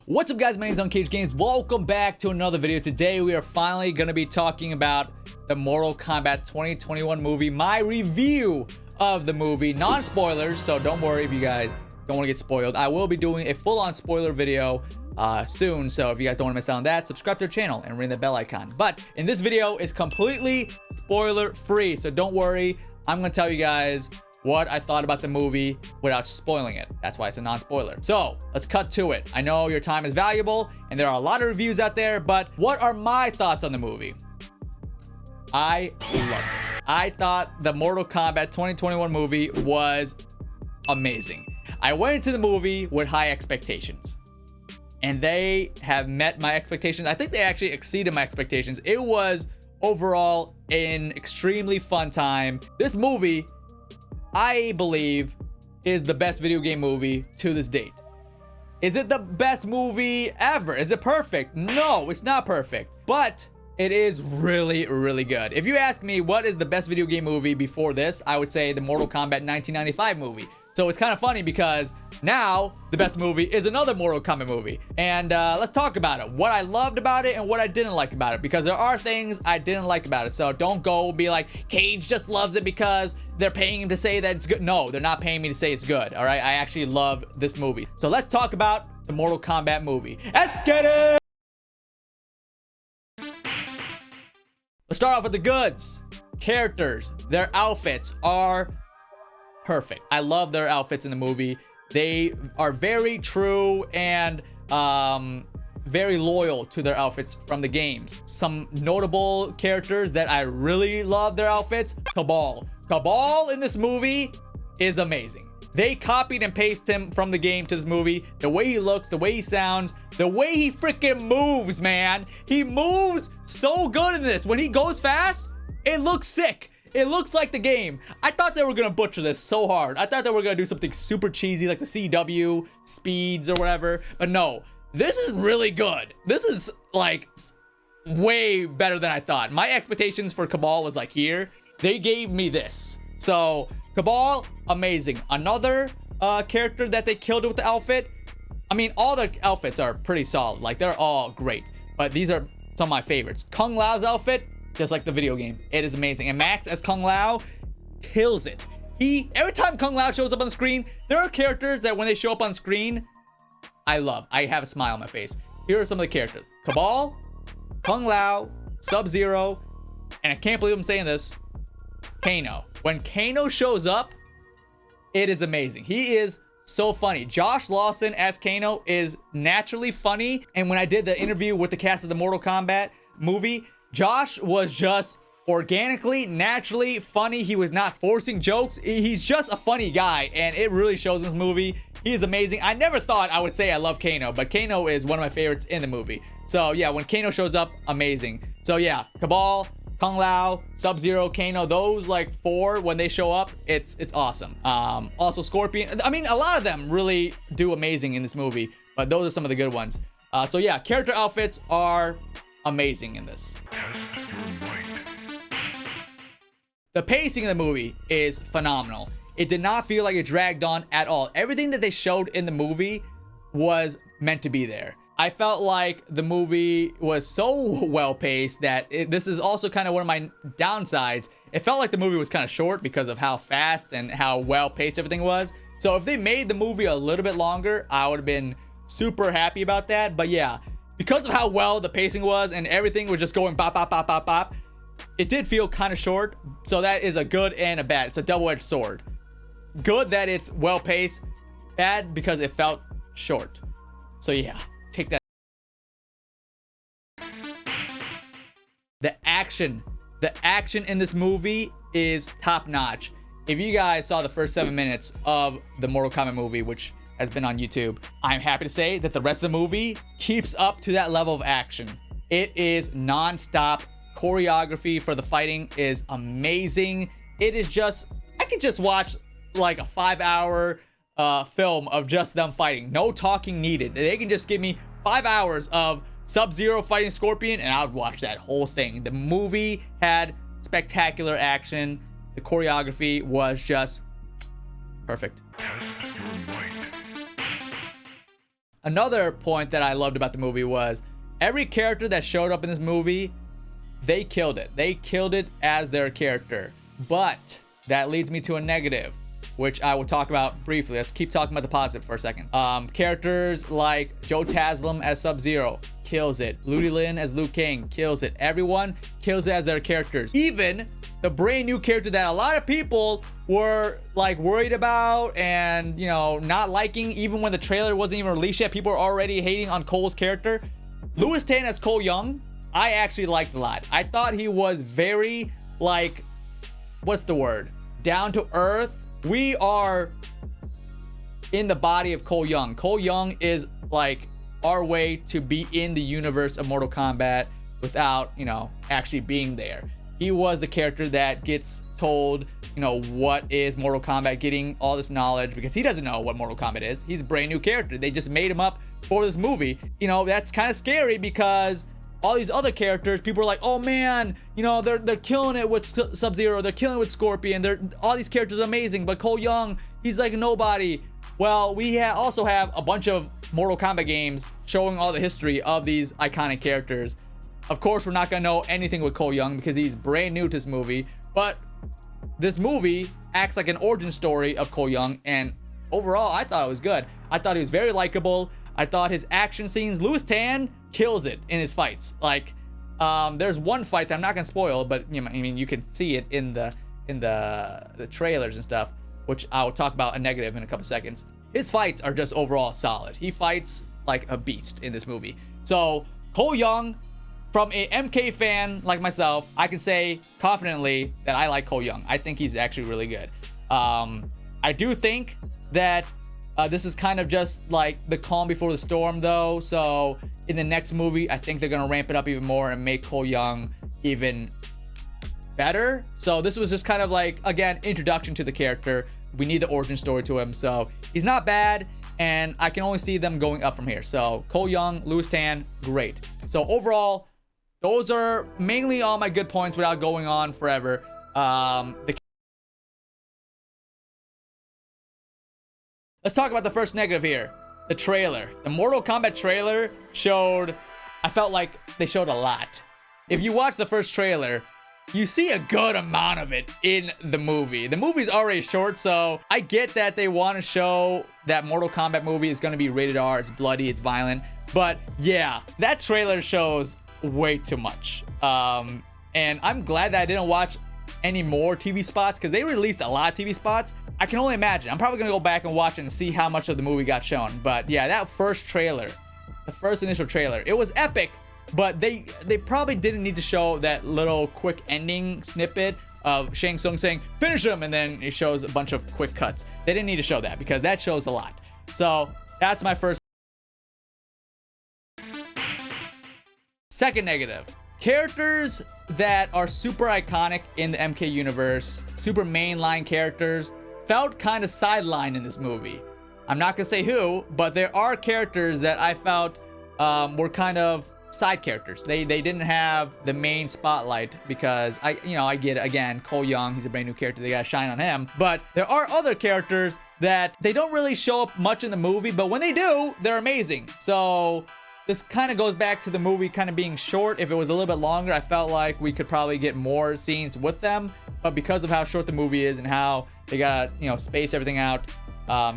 What's up, guys? My name is unCAGEDgamez. Welcome back to another video. Today we are finally going to be talking about the Mortal Kombat 2021 movie, my review of the movie, non-spoilers, so don't worry if you guys don't want to get spoiled. I will be doing a full-on spoiler video soon, so if you guys don't want to miss out on that, subscribe to the channel and ring the bell icon. But in this video, it's completely spoiler free, so don't worry. I'm going to tell you guys what I thought about the movie without spoiling it. That's why it's a non-spoiler. So let's cut to it. I know your time is valuable and there are a lot of reviews out there, but what are my thoughts on the movie? I loved it. I thought the Mortal Kombat 2021 movie was amazing. I went into the movie with high expectations and they have met my expectations. I think they actually exceeded my expectations. It was overall an extremely fun time. This movie, I believe, is the best video game movie to this date. Is it the best movie ever? Is it perfect? No, it's not perfect, but it is really, really good. If you ask me what is the best video game movie before this, I would say the Mortal Kombat 1995 movie. So it's kind of funny because now the best movie is another Mortal Kombat movie. And let's talk about it. What I loved about it and what I didn't like about it, because there are things I didn't like about it. So don't go be like, Cage just loves it because they're paying him to say that it's good. No, they're not paying me to say it's good. All right, I actually love this movie. So let's talk about the Mortal Kombat movie. Let's get it. Let's start off with the goods. Characters, their outfits are perfect. I love their outfits in the movie. They are very true and very loyal to their outfits from the games. Some notable characters that I really love their outfits. Cabal in this movie is amazing. They copied and pasted him from the game to this movie. The way he looks, the way he sounds, the way he freaking moves, man. He moves so good in this. When he goes fast, it looks sick. It looks like the game. I thought they were gonna butcher this so hard. I thought they were gonna do something super cheesy like the CW speeds or whatever, but no, this is really good. This is like way better than I thought. My expectations for Cabal was like here. They gave me this. So Cabal, amazing. Another character that they killed with the outfit. I mean, all their outfits are pretty solid. Like, they're all great, but these are some of my favorites. Kung Lao's outfit, just like the video game, it is amazing. And Max as Kung Lao kills it. Every time Kung Lao shows up on the screen, there are characters that when they show up on screen, I love. I have a smile on my face. Here are some of the characters: Cabal, Kung Lao, Sub-Zero, and I can't believe I'm saying this, Kano. When Kano shows up, it is amazing. He is so funny. Josh Lawson as Kano is naturally funny. And when I did the interview with the cast of the Mortal Kombat movie, Josh was just organically, naturally funny. He was not forcing jokes. He's just a funny guy, and it really shows in this movie. He is amazing. I never thought I would say I love Kano, but Kano is one of my favorites in the movie. So yeah, when Kano shows up, amazing. So yeah, Cabal, Kung Lao, Sub-Zero, Kano, those like four, when they show up, it's awesome. Also Scorpion. I mean, a lot of them really do amazing in this movie, but those are some of the good ones. So yeah, character outfits are amazing in this. The pacing of the movie is phenomenal. It did not feel like it dragged on at all. Everything that they showed in the movie was meant to be there. I felt like the movie was so well paced that this is also kind of one of my downsides. It felt like the movie was kind of short because of how fast and how well paced everything was. So if they made the movie a little bit longer, I would have been super happy about that. But yeah, because of how well the pacing was and everything was just going bop, bop, bop, bop, bop, it did feel kind of short. So that is a good and a bad. It's a double-edged sword. Good that it's well paced, bad because it felt short. So yeah, take that. The action in this movie is top notch. If you guys saw the first 7 minutes of the Mortal Kombat movie, which has been on YouTube, I'm happy to say that the rest of the movie keeps up to that level of action. It is non-stop. Choreography for the fighting is amazing. It is just, I could just watch like a 5-hour film of just them fighting. No talking needed. They can just give me 5 hours of Sub-Zero fighting Scorpion and I would watch that whole thing. The movie had spectacular action. The choreography was just perfect. Another point that I loved about the movie was every character that showed up in this movie, they killed it. They killed it as their character. But that leads me to a negative, which I will talk about briefly. Let's keep talking about the positive for a second. Characters like Joe Taslim as Sub-Zero, kills it. Ludi Lin as Liu Kang, kills it. Everyone kills it as their characters. Even the brand new character that a lot of people were like worried about and, you know, not liking, even when the trailer wasn't even released yet, people were already hating on Cole's character. Louis Tan as Cole Young, I actually liked a lot. I thought he was very, like, what's the word? Down to earth. We are in the body of Cole Young. Cole Young is like our way to be in the universe of Mortal Kombat without, you know, actually being there. He was the character that gets told, you know, what is Mortal Kombat, getting all this knowledge because he doesn't know what Mortal Kombat is. He's a brand new character. They just made him up for this movie. You know, that's kind of scary because all these other characters, people are like, oh man, you know, they're killing it with Sub-Zero, they're killing it with Scorpion, all these characters are amazing, but Cole Young, he's like nobody. Well, we also have a bunch of Mortal Kombat games showing all the history of these iconic characters. Of course, we're not gonna know anything with Cole Young because he's brand new to this movie, but this movie acts like an origin story of Cole Young, and overall, I thought it was good. I thought he was very likable. I thought his action scenes, Louis Tan kills it in his fights. Like, there's one fight that I'm not gonna spoil, but you know, I mean, you can see it in the trailers and stuff, which I'll talk about a negative in a couple seconds. His fights are just overall solid. He fights like a beast in this movie. So Cole Young, from a MK fan like myself, I can say confidently that I like Cole Young. I think he's actually really good. I do think that this is kind of just like the calm before the storm though. So in the next movie, I think they're gonna ramp it up even more and make Cole Young even better. So this was just kind of like, again, introduction to the character. We need the origin story to him. So he's not bad, and I can only see them going up from here. So Cole Young, Louis Tan, great. So overall, those are mainly all my good points without going on forever. Let's talk about the first negative here. The trailer. The Mortal Kombat trailer showed, I felt like they showed a lot. If you watch the first trailer, you see a good amount of it in the movie. The movie's already short, so I get that they want to show that Mortal Kombat movie is going to be rated R, it's bloody, it's violent. But yeah, that trailer shows way too much. And I'm glad that I didn't watch any more TV spots because they released a lot of TV spots. I can only imagine. I'm probably gonna go back and watch it and see how much of the movie got shown. But yeah, that first trailer, the first initial trailer, it was epic, but they probably didn't need to show that little quick ending snippet of Shang Tsung saying finish him, and then it shows a bunch of quick cuts. They didn't need to show that because that shows a lot. So that's my first. Second negative. Characters that are super iconic in the MK universe, super mainline characters, felt kind of sidelined in this movie. I'm not gonna say who, but there are characters that I felt were kind of side characters. They didn't have the main spotlight because I get it. Again, Cole Young, he's a brand new character. They gotta shine on him. But there are other characters that they don't really show up much in the movie, but when they do, they're amazing. So this kind of goes back to the movie kind of being short. If it was a little bit longer, I felt like we could probably get more scenes with them. But because of how short the movie is and how they got, space everything out,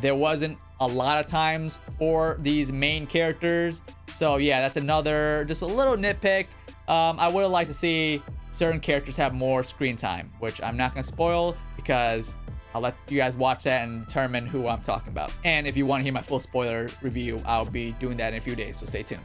there wasn't a lot of times for these main characters. So yeah, that's another, just a little nitpick. I would have liked to see certain characters have more screen time, which I'm not gonna spoil because I'll let you guys watch that and determine who I'm talking about. And if you want to hear my full spoiler review, I'll be doing that in a few days, so stay tuned.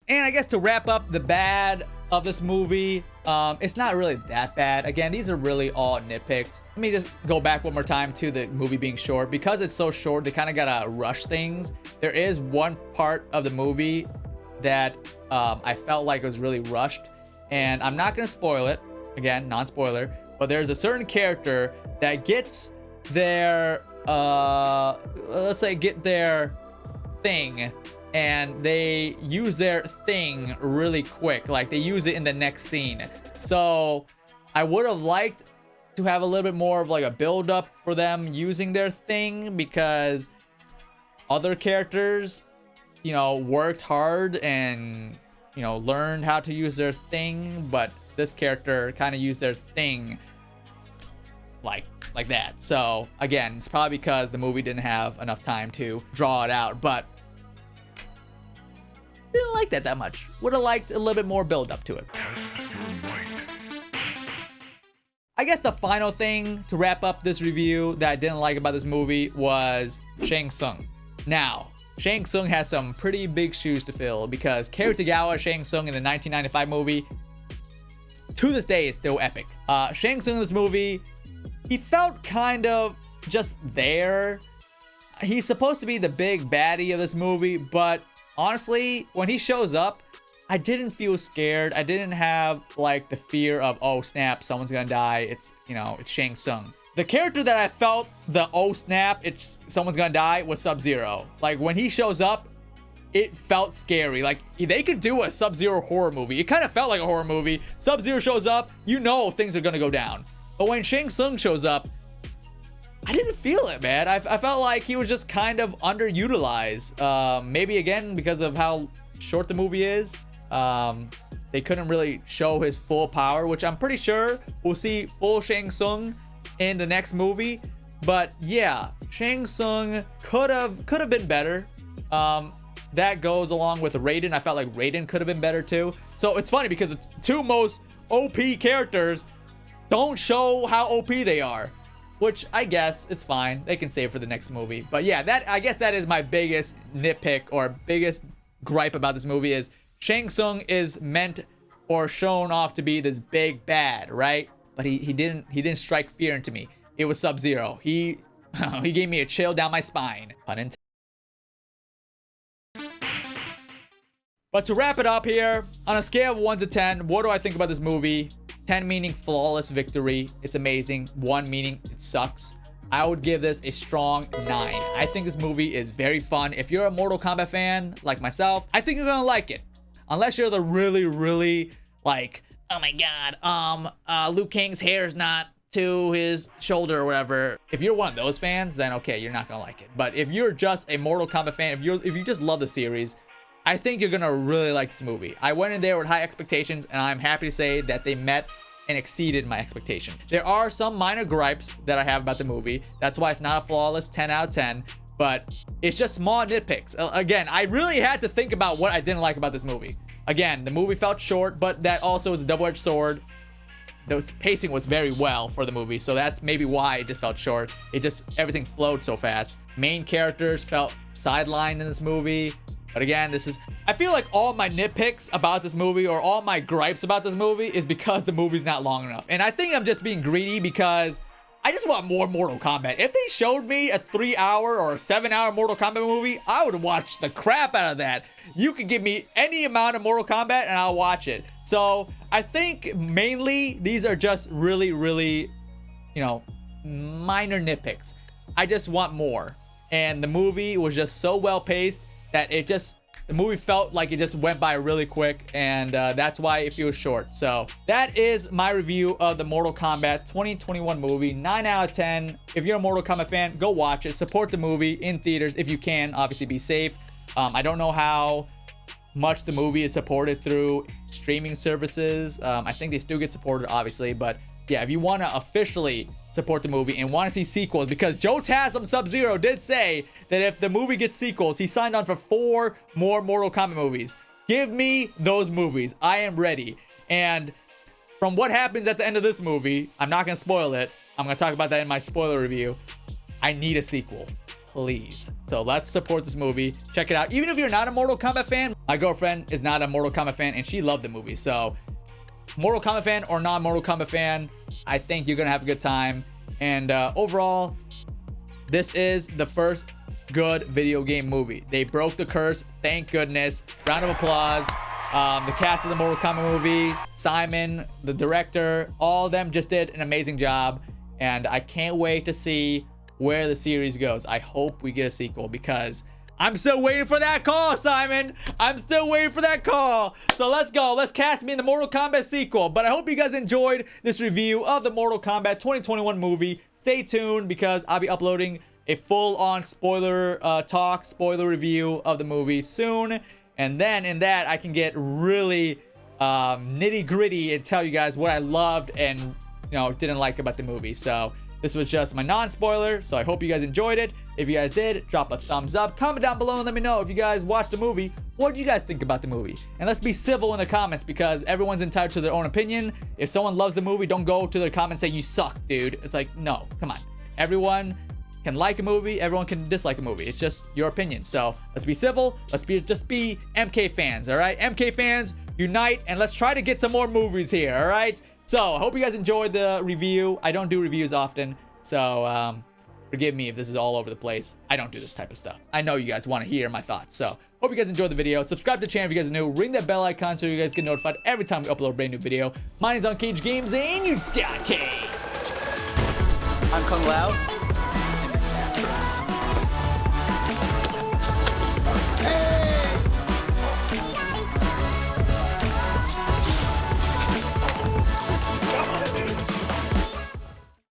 And I guess to wrap up the bad of this movie, it's not really that bad. Again, these are really all nitpicks. Let me just go back one more time to the movie being short. Because it's so short, they kind of gotta rush things. There is one part of the movie that I felt like was really rushed, and I'm not gonna spoil it. Again, non-spoiler, but there's a certain character that gets their, let's say get their thing, and they use their thing really quick. Like they use it in the next scene. So I would have liked to have a little bit more of like a build up for them using their thing, because other characters, you know, worked hard and, you know, learned how to use their thing, but this character kind of used their thing like that. So again, it's probably because the movie didn't have enough time to draw it out, but didn't like that much. Would have liked a little bit more build up to it. I guess the final thing to wrap up this review that I didn't like about this movie was Shang Tsung. Now, Shang Tsung has some pretty big shoes to fill, because Kitagawa Shang Tsung in the 1995 movie, to this day, is still epic. Shang Tsung in this movie, he felt kind of just there. He's supposed to be the big baddie of this movie, but honestly, when he shows up, I didn't feel scared. I didn't have like the fear of, oh snap, someone's gonna die. It's, you know, it's Shang Tsung. The character that I felt the oh snap, it's someone's gonna die, was Sub-Zero. Like when he shows up, it felt scary. Like they could do a Sub-Zero horror movie. It kind of felt like a horror movie. Sub-Zero shows up, you know things are gonna go down. But when Shang Tsung shows up, I didn't feel it, man. I felt like he was just kind of underutilized. Maybe again because of how short the movie is. They couldn't really show his full power, which I'm pretty sure we'll see full Shang Tsung in the next movie. But yeah, Shang Tsung could have been better. That goes along with Raiden. I felt like Raiden could have been better too. So it's funny because the two most OP characters don't show how OP they are, which I guess it's fine. They can save for the next movie. But yeah, I guess that is my biggest nitpick or biggest gripe about this movie is Shang Tsung is meant or shown off to be this big bad, right? But he didn't strike fear into me. It was Sub-Zero. He gave me a chill down my spine. Pun intended. But to wrap it up here, on a scale of 1 to 10, what do I think about this movie? 10 meaning flawless victory. It's amazing. 1 meaning it sucks. I would give this a strong 9. I think this movie is very fun. If you're a Mortal Kombat fan like myself, I think you're gonna like it. Unless you're the really like, oh my god, Liu Kang's hair is not to his shoulder or whatever. If you're one of those fans, then okay, you're not gonna like it. But if you're just a Mortal Kombat fan, if you just love the series, I think you're gonna really like this movie. I went in there with high expectations, and I'm happy to say that they met and exceeded my expectation. There are some minor gripes that I have about the movie. That's why it's not a flawless 10 out of 10, but it's just small nitpicks. Again, I really had to think about what I didn't like about this movie. Again, the movie felt short, but that also is a double-edged sword. The pacing was very well for the movie, so that's maybe why it just felt short. Everything flowed so fast. Main characters felt sidelined in this movie. But again, I feel like all my nitpicks about this movie or all my gripes about this movie is because the movie's not long enough. And I think I'm just being greedy because I just want more Mortal Kombat. If they showed me a 3-hour or a 7-hour Mortal Kombat movie, I would watch the crap out of that. You could give me any amount of Mortal Kombat and I'll watch it. So I think mainly these are just really, you know, minor nitpicks. I just want more. And the movie was just so well paced that the movie felt like it just went by really quick, and that's why it feels short. So that is my review of the Mortal Kombat 2021 movie. 9 out of 10. If you're a Mortal Kombat fan, go watch it. Support the movie in theaters if you can. Obviously, be safe. I don't know how much the movie is supported through streaming services. I think they still get supported, obviously, but yeah, if you want to officially support the movie and want to see sequels, because Joe Taslim Sub-Zero did say that if the movie gets sequels, he signed on for 4 more Mortal Kombat movies. Give me those movies. I am ready. And from what happens at the end of this movie, I'm not going to spoil it. I'm going to talk about that in my spoiler review. I need a sequel, please. So let's support this movie. Check it out. Even if you're not a Mortal Kombat fan, my girlfriend is not a Mortal Kombat fan and she loved the movie. So Mortal Kombat fan or non-Mortal Kombat fan, I think you're gonna have a good time. And overall, this is the first good video game movie. They broke the curse, thank goodness. Round of applause. The cast of the Mortal Kombat movie, Simon, the director, all of them just did an amazing job. And I can't wait to see where the series goes. I hope we get a sequel because I'm still waiting for that call, Simon. I'm still waiting for that call. So let's go. Let's cast me in the Mortal Kombat sequel. But I hope you guys enjoyed this review of the Mortal Kombat 2021 movie. Stay tuned because I'll be uploading a full-on spoiler spoiler review of the movie soon. And then in that, I can get really nitty-gritty and tell you guys what I loved and, you know, didn't like about the movie. So this was just my non-spoiler, so I hope you guys enjoyed it. If you guys did, drop a thumbs up. Comment down below and let me know if you guys watched the movie. What do you guys think about the movie? And let's be civil in the comments because everyone's entitled to their own opinion. If someone loves the movie, don't go to their comments and say, you suck, dude. It's like, no, come on. Everyone can like a movie, everyone can dislike a movie. It's just your opinion. So let's be civil. Let's just be MK fans, all right? MK fans, unite, and let's try to get some more movies here, all right? So I hope you guys enjoyed the review. I don't do reviews often, so forgive me if this is all over the place. I don't do this type of stuff. I know you guys want to hear my thoughts, so hope you guys enjoyed the video. Subscribe to the channel if you guys are new. Ring that bell icon so you guys get notified every time we upload a brand new video. My name is unCAGEDgamez, and you Sky K. I'm Kung Lao.